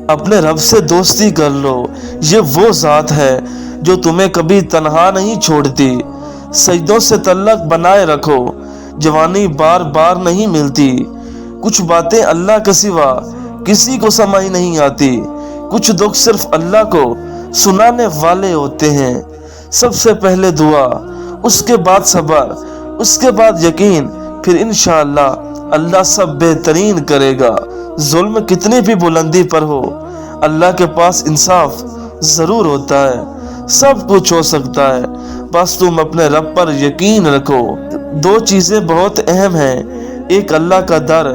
اپنے رب سے دوستی کر لو، یہ وہ ذات ہے جو تمہیں کبھی تنہا نہیں چھوڑتی۔ سجدوں سے تعلق بنائے رکھو، جوانی بار بار نہیں ملتی۔ کچھ باتیں اللہ کے سوا کسی کو سمجھ نہیں آتی، کچھ دکھ صرف اللہ کو سنانے والے ہوتے ہیں۔ سب سے پہلے دعا، اس کے بعد صبر، اس کے بعد یقین، پھر انشاءاللہ اللہ سب بہترین کرے گا۔ ظلم کتنی بھی بلندی پر ہو، اللہ کے پاس انصاف ضرور ہوتا ہے۔ سب کچھ ہو سکتا ہے، بس تم اپنے رب پر یقین رکھو۔ دو چیزیں بہت اہم ہیں، ایک اللہ کا در،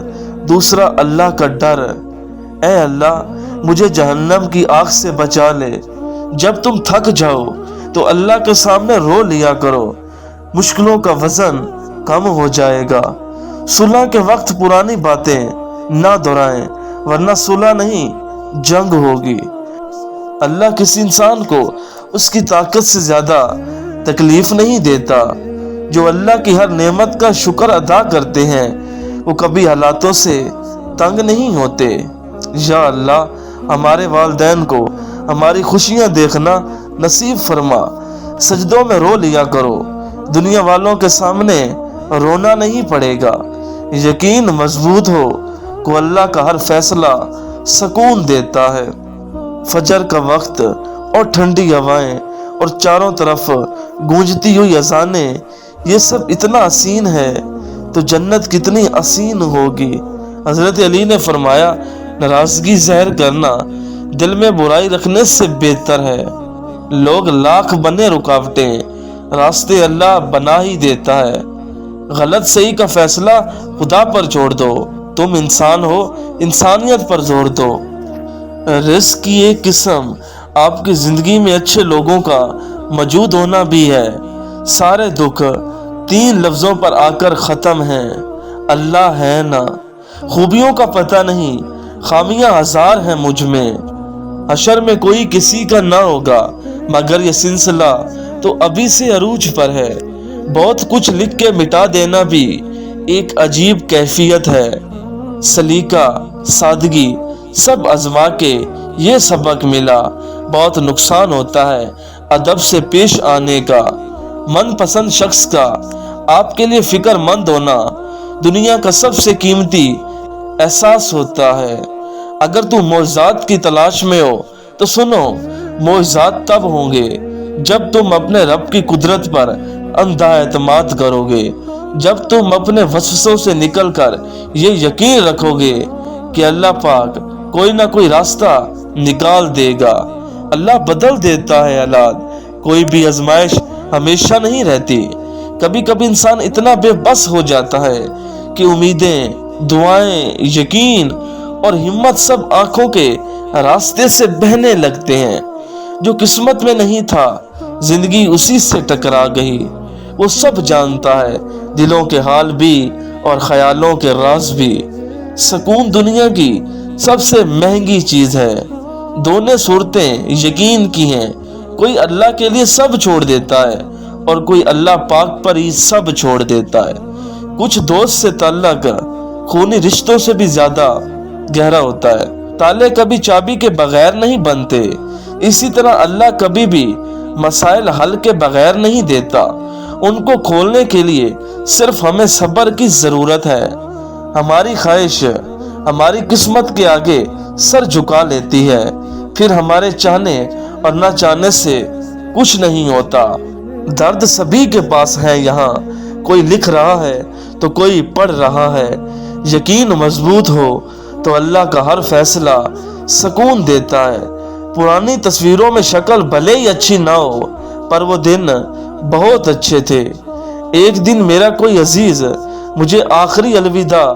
دوسرا اللہ کا ڈر۔ اے اللہ، مجھے جہنم کی آگ سے بچا لے۔ جب تم تھک جاؤ تو اللہ کے سامنے رو لیا کرو، مشکلوں کا وزن کم ہو جائے گا۔ صلح کے وقت پرانی باتیں نہ دہرائیں، ورنہ صلح نہیں جنگ ہوگی۔ اللہ کسی انسان کو اس کی طاقت سے زیادہ تکلیف نہیں دیتا۔ جو اللہ کی ہر نعمت کا شکر ادا کرتے ہیں وہ کبھی حالاتوں سے تنگ نہیں ہوتے۔ یا اللہ، ہمارے والدین کو ہماری خوشیاں دیکھنا نصیب فرما۔ سجدوں میں رو لیا کرو، دنیا والوں کے سامنے رونا نہیں پڑے گا۔ یقین مضبوط ہو کہ اللہ کا ہر فیصلہ سکون دیتا ہے۔ فجر کا وقت اور ٹھنڈی ہوائیں اور چاروں طرف گونجتی ہوئی اذانیں، یہ سب اتنا حسین ہے تو جنت کتنی حسین ہوگی۔ حضرت علی نے فرمایا، ناراضگی ظاہر کرنا دل میں برائی رکھنے سے بہتر ہے۔ لوگ لاکھ بنے رکاوٹیں، راستے اللہ بنا ہی دیتا ہے۔ غلط صحیح کا فیصلہ خدا پر چھوڑ دو، تم انسان ہو، انسانیت پر زور دو۔ رزق کی ایک قسم آپ کی زندگی میں اچھے لوگوں کا موجود ہونا بھی ہے۔ سارے دکھ 3 لفظوں پر آ کر ختم ہیں، اللہ ہے نا۔ خوبیوں کا پتہ نہیں، خامیاں ہزار ہیں مجھ میں۔ حشر میں کوئی کسی کا نہ ہوگا، مگر یہ سلسلہ تو ابھی سے عروج پر ہے۔ بہت کچھ لکھ کے مٹا دینا بھی ایک عجیب کیفیت ہے۔ سلیقہ، سادگی سب آزما کے یہ سبق ملا، بہت نقصان ہوتا ہے ادب سے پیش آنے کا۔ من پسند شخص کا آپ کے لیے فکر مند ہونا دنیا کا سب سے قیمتی احساس ہوتا ہے۔ اگر تم معجزات کی تلاش میں ہو تو سنو، معجزات تب ہوں گے جب تم اپنے رب کی قدرت پر اندھا اعتماد کرو گے، جب تم اپنے وسوسوں سے نکل کر یہ یقین رکھو گے کہ اللہ پاک کوئی نہ کوئی راستہ نکال دے گا۔ اللہ بدل دیتا ہے حالات، کوئی بھی آزمائش ہمیشہ نہیں رہتی۔ کبھی کبھی انسان اتنا بے بس ہو جاتا ہے کہ امیدیں، دعائیں، یقین اور ہمت سب آنکھوں کے راستے سے بہنے لگتے ہیں۔ جو قسمت میں نہیں تھا، زندگی اسی سے ٹکرا گئی۔ وہ سب جانتا ہے، دلوں کے حال بھی اور خیالوں کے راز بھی۔ سکون دنیا کی سب سے مہنگی چیز ہے۔ دونوں صورتیں یقین کی ہیں، کوئی اللہ کے لیے سب چھوڑ دیتا ہے اور کوئی اللہ پاک پر ہی سب چھوڑ دیتا ہے۔ کچھ دوست سے تعلق خونی رشتوں سے بھی زیادہ گہرا ہوتا ہے۔ تالے کبھی چابی کے بغیر نہیں بنتے، اسی طرح اللہ کبھی بھی مسائل حل کے بغیر نہیں دیتا۔ ان کو کھولنے کے لیے صرف ہمیں صبر کی ضرورت ہے۔ ہماری خواہش ہماری قسمت کے آگے سر جھکا لیتی ہے، پھر ہمارے چاہنے اور نہ چاہنے سے کچھ نہیں ہوتا۔ درد سبھی کے پاس ہے یہاں، کوئی لکھ رہا ہے تو کوئی پڑھ رہا ہے۔ یقین مضبوط ہو تو اللہ کا ہر فیصلہ سکون دیتا ہے۔ پرانی تصویروں میں شکل بھلے ہی اچھی نہ ہو، پر وہ دن بہت اچھے تھے۔ ایک دن میرا کوئی عزیز مجھے آخری الوداع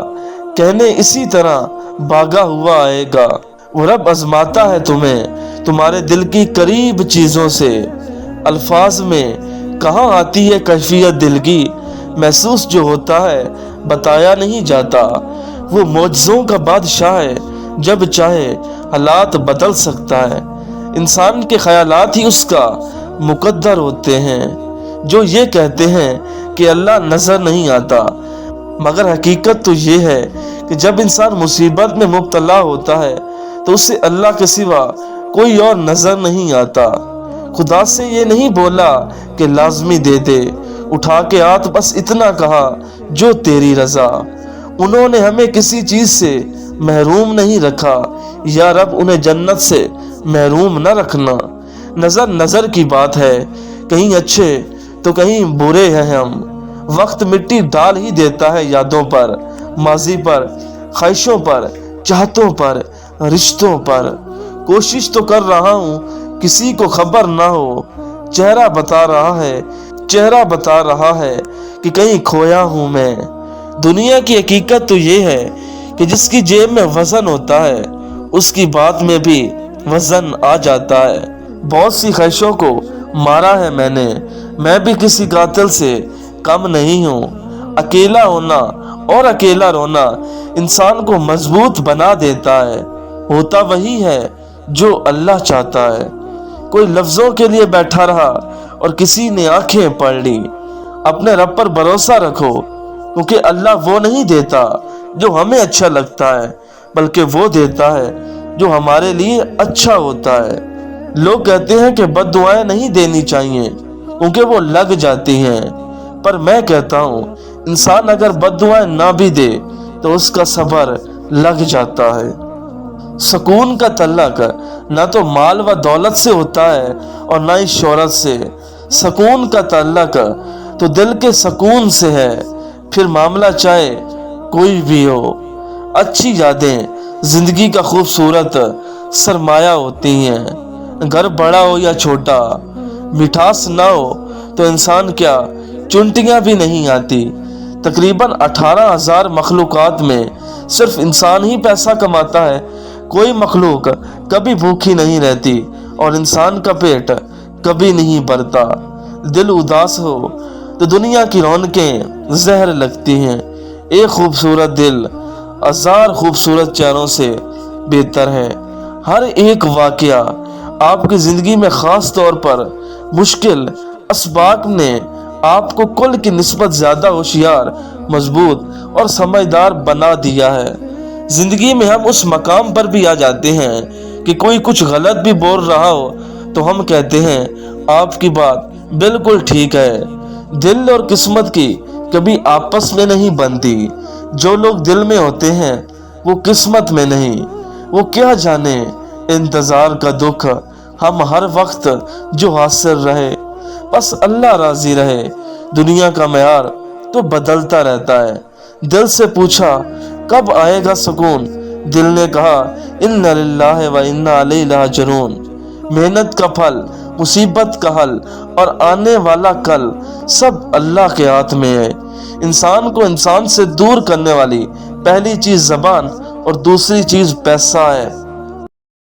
کہنے اسی طرح بھاگا ہوا آئے گا۔ وہ رب آزماتا ہے تمہیں تمہارے دل کی قریب چیزوں سے۔ الفاظ میں کہاں آتی ہے کیفیت دل کی، محسوس جو ہوتا ہے بتایا نہیں جاتا۔ وہ معجزوں کا بادشاہ ہے، جب چاہے حالات بدل سکتا ہے۔ انسان کے خیالات ہی اس کا مقدر ہوتے ہیں۔ جو یہ کہتے ہیں کہ اللہ نظر نہیں آتا، مگر حقیقت تو یہ ہے کہ جب انسان مصیبت میں مبتلا ہوتا ہے تو اسے اللہ کے سوا کوئی اور نظر نہیں آتا۔ خدا سے یہ نہیں بولا کہ لازمی دے دے، اٹھا کے ہاتھ بس اتنا کہا جو تیری رضا۔ انہوں نے ہمیں کسی چیز سے محروم نہیں رکھا، یا رب انہیں جنت سے محروم نہ رکھنا۔ نظر نظر کی بات ہے، کہیں اچھے تو کہیں برے ہیں ہم۔ وقت مٹی ڈال ہی دیتا ہے یادوں پر، ماضی پر، خواہشوں پر، چاہتوں پر، رشتوں پر۔ کوشش تو کر رہا ہوں کسی کو خبر نہ ہو، چہرہ بتا رہا ہے کہ کہیں کھویا ہوں میں۔ دنیا کی حقیقت تو یہ ہے کہ جس کی جیب میں وزن ہوتا ہے اس کی بات میں بھی وزن آ جاتا ہے۔ بہت سی خواہشوں کو مارا ہے میں بھی کسی قاتل سے کم نہیں ہوں۔ اکیلا ہونا اور اکیلا رونا انسان کو مضبوط بنا دیتا ہے، ہوتا وہی ہے جو اللہ چاہتا ہے۔ کوئی لفظوں کے لیے بیٹھا رہا اور کسی نے آنکھیں پڑھ لی۔ اپنے رب پر بھروسہ رکھو، کیونکہ اللہ وہ نہیں دیتا جو ہمیں اچھا لگتا ہے، بلکہ وہ دیتا ہے جو ہمارے لیے اچھا ہوتا ہے۔ لوگ کہتے ہیں کہ بد دعائیں نہیں دینی چاہیے کیونکہ وہ لگ جاتی ہیں، پر میں کہتا ہوں انسان اگر بد دعائیں نہ بھی دے تو اس کا صبر لگ جاتا ہے۔ سکون کا تعلق نہ تو مال و دولت سے ہوتا ہے اور نہ ہی شہرت سے۔ سکون کا تعلق تو دل کے سکون سے ہے، پھر معاملہ چاہے کوئی بھی ہو۔ اچھی یادیں زندگی کا خوبصورت سرمایہ ہوتی ہیں، گھر بڑا ہو یا چھوٹا، مٹھاس نہ ہو تو انسان کیا چنٹیاں بھی نہیں آتی۔ تقریباً 18,000 مخلوقات میں صرف انسان ہی پیسہ کماتا ہے۔ کوئی مخلوق کبھی بھوکی نہیں رہتی اور انسان کا پیٹ کبھی نہیں بھرتا۔ دل اداس ہو تو دنیا کی رونقیں زہر لگتی ہیں۔ ایک خوبصورت دل 1000 خوبصورت چہروں سے بہتر ہے۔ ہر ایک واقعہ آپ کی زندگی میں خاص طور پر مشکل اسباق نے آپ کو کل کی نسبت زیادہ ہوشیار، مضبوط اور سمجھدار بنا دیا ہے۔ زندگی میں ہم اس مقام پر بھی آ جاتے ہیں کہ کوئی کچھ غلط بھی بول رہا ہو تو ہم کہتے ہیں آپ کی بات بالکل ٹھیک ہے۔ دل اور قسمت کی کبھی آپس میں نہیں بنتی۔ جو لوگ دل میں ہوتے ہیں وہ قسمت میں نہیں۔ وہ کیا جانے انتظار کا دکھ ہم ہر وقت جو حاصل رہے، بس اللہ راضی رہے۔ دنیا کا معیار تو بدلتا رہتا ہے۔ دل سے پوچھا کب آئے گا سکون، دل نے کہا انا للہ و انا الیہ راجعون۔ محنت کا پھل، مصیبت کا حل اور آنے والا کل سب اللہ کے ہاتھ میں ہے۔ انسان کو انسان سے دور کرنے والی پہلی چیز زبان اور دوسری چیز پیسہ ہے۔